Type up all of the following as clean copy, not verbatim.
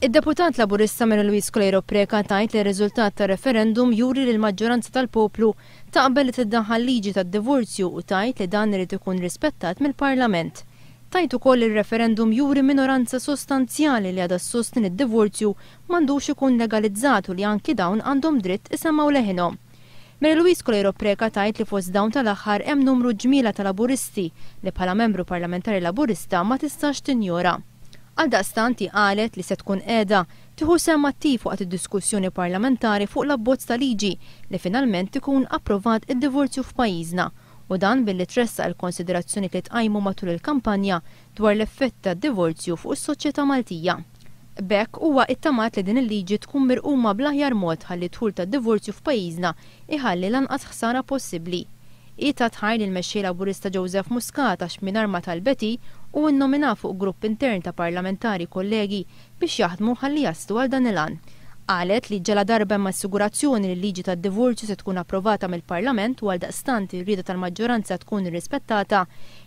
Id-deputat Laburista Mary Louise Colero Preca tajt li r-riżultat ta' referendum juri li l-maġġoranza tal-poplu taqbel li tiddaħħal liġi tad-divorzju u tajt li dan irid ikun rispettat mill-Parlament. Tajt ukoll il-referendum juri minoranza sostanzjali li għadha ssostni id-divorzju m'għandux ikun legalizzat u li anki dawn għandhom dritt isemgħu leħinhom. Mary Louise Colero Preca tajt li fost dawn tal-aħħar hemm numru ġmiela ta' laburisti li bħala membru parlamentari laburista ma tistax tinjora. Għaldaqstant qalet li se tkun qiegħda tieħu sehem attiv waqt id-diskussjoni parlamentari fuq l-abbozz ta' liġi li finalment ikun approvat id-divorzju f'pajjiżna u dan billi tressaq il-konsiderazzjoni li tqajmu matul il-kampanja dwar l-effett tad-divorzju fuq is-soċjetà Maltija. B'hekk huwa ittamat li din il-liġi tkun mirquma bl-aħjar mod ħalli dħul tad-divorzju f'pajjiżna iħalli lanqas ħsara possibbli. Ita tħajr il-mexxej Laburista Joseph Muscat għax mingħajr ma talbeti u nnomina fuq grupp intern ta' parlamentari kollegi biex jaħdmu ħalli jaslu għal dan il-għan. Qalet li ġela darba hemm assigurazzjoni li l-liġi tad-divorzju se tkun approvata mill-Parlament u għaldaqstant ir-rieda tal-maġġoranza tkun irrispettata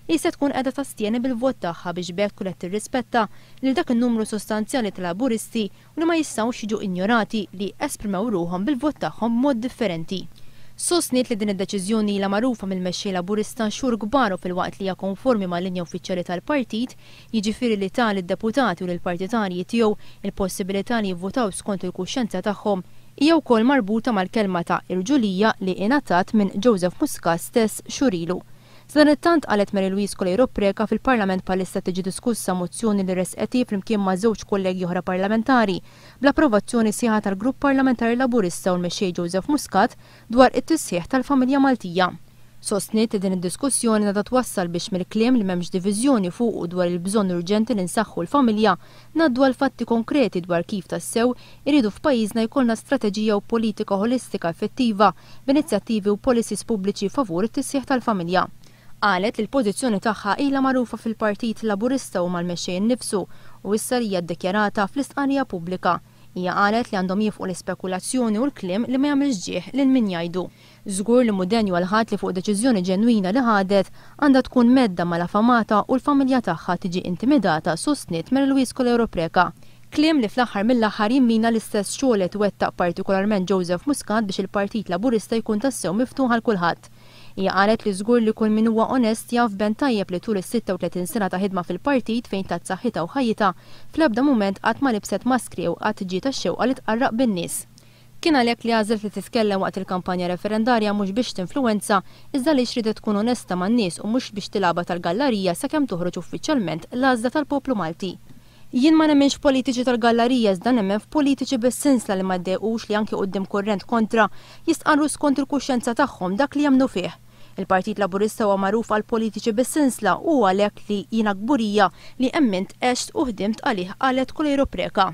li se tkun qiegħda tastieni bil-vot tagħha biex bekk qed tirrispetta lil dak in-numru sostanzjali ta' laburisti u li ma jistgħux jiġu injorati li esprimew ruhom bil-vot tagħhom mod differenti. Sostniet li din id-deċiżjoni ilha magħrufa mill-mexxej Laburista xhur kbar fil-waqt li hija konformi mal-linja uffiċjali tal-partit, jiġifieri li ta' lid-deputati u lill-partitarji tiegħu il-possibilità li jivvotaw skont il-kuxjenza tagħhom hija wkoll marbuta mal-kelma ta' irġulija li ingħatat minn Joseph Muscat stess xhur ilu. Sadan it-tant qalet Mary Louise Colero Preca fil-Parlament bħalissa tiġi diskussa mozzjoni li resqeti flimkien ma' żewġ kollegi oħra parlamentari bl-approvazzjoni sieħa tal-Grupp Parlamentari Laburista u l-mexxej Joseph Muscat dwar it-tisħiħ tal-familja Maltija. Sostniet li din id-diskussjoni għadha twassal biex mill-kliem li m'hemmx diviżjoni fuq u dwar il-bżonn urġenti li nsaħħu l-familja ngħaddu għal fatti konkreti dwar kif tassew iridu f'pajjiżna jkollna strateġija u politika holistika effettiva b'inizjattivi u policies pubbliċi favur it-tisħiħ tal-familja. Qalet li l-pożizzjoni tagħha ilha magħrufa fil-Partit Laburista u mal-mexxej innifsu u issa hija ddikjarata fl-istqarrija pubblika. Hija qalet li għandhom jifqu l-ispekulazzjoni u l-kliem li ma jagħmilx ġieħ lil min jgħidu. Żgur li mudenju għal ħadd li fuq deċiżjoni ġenwina li ħadet għandha tkun medda mal-affamata u l-familja tagħha tiġi intimidata sostniet Mary Louise Colero Preca. Kliem li fl-aħħar mill-aħħar jimmina l-istess xogħol qed wettaq partikolarment Joseph Muscat biex il-Partit Laburista jkun tassew miftuħ għal kulħadd. Hija qalet li żgur li kull min huwa onest jaf ben tajjeb li tul is-36 sena ta' ħidma fil-partit fejn tat saħħitha u ħajjitha fl-ebda mument qatt ma libset maskri u qatt ġiet tax-xewqa li tqarraq bin-nies. Kien għalhekk li għażlet li titkellem waqt il-kampanja referendarja mhux biex tinfluwenza iżda li xridet tkun onesta man-nies u mhux biex tilaba tal-gallerija sakemm toħroġ uffiċjalment l-għażla tal-poplu Malti. Jien ma nemmenx f'politiċi tal-gallerija iżda nemmen f'politiċi bis-sinsla li ma ddejqux li anke quddiem kurrent kontra jistqarru skont il-kuxjenza tagħhom dak li jemmnu fih. Il-Partit Laburista huwa magħruf għal politiċi bis-sinsla u għalhekk li jiena kburija li emmint għext u ħdimt għalih qalet Colero Preca.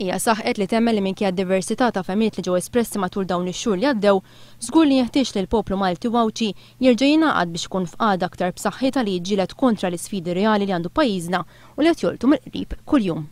Hija saħqet li temmel li minkejja d-diversità ta' fehmiet li ġew espressi matul dawn ix-xhur li għaddew, żgur li jeħtieġ li l-poplu Malti wawċi jerġa' jingħaqad biex ikun f'qagħda aktar b'saħħitha li jiġġieled kontra l-isfidi reali li għandu pajjiżna u li qed jolqtu mill-qrib kuljum.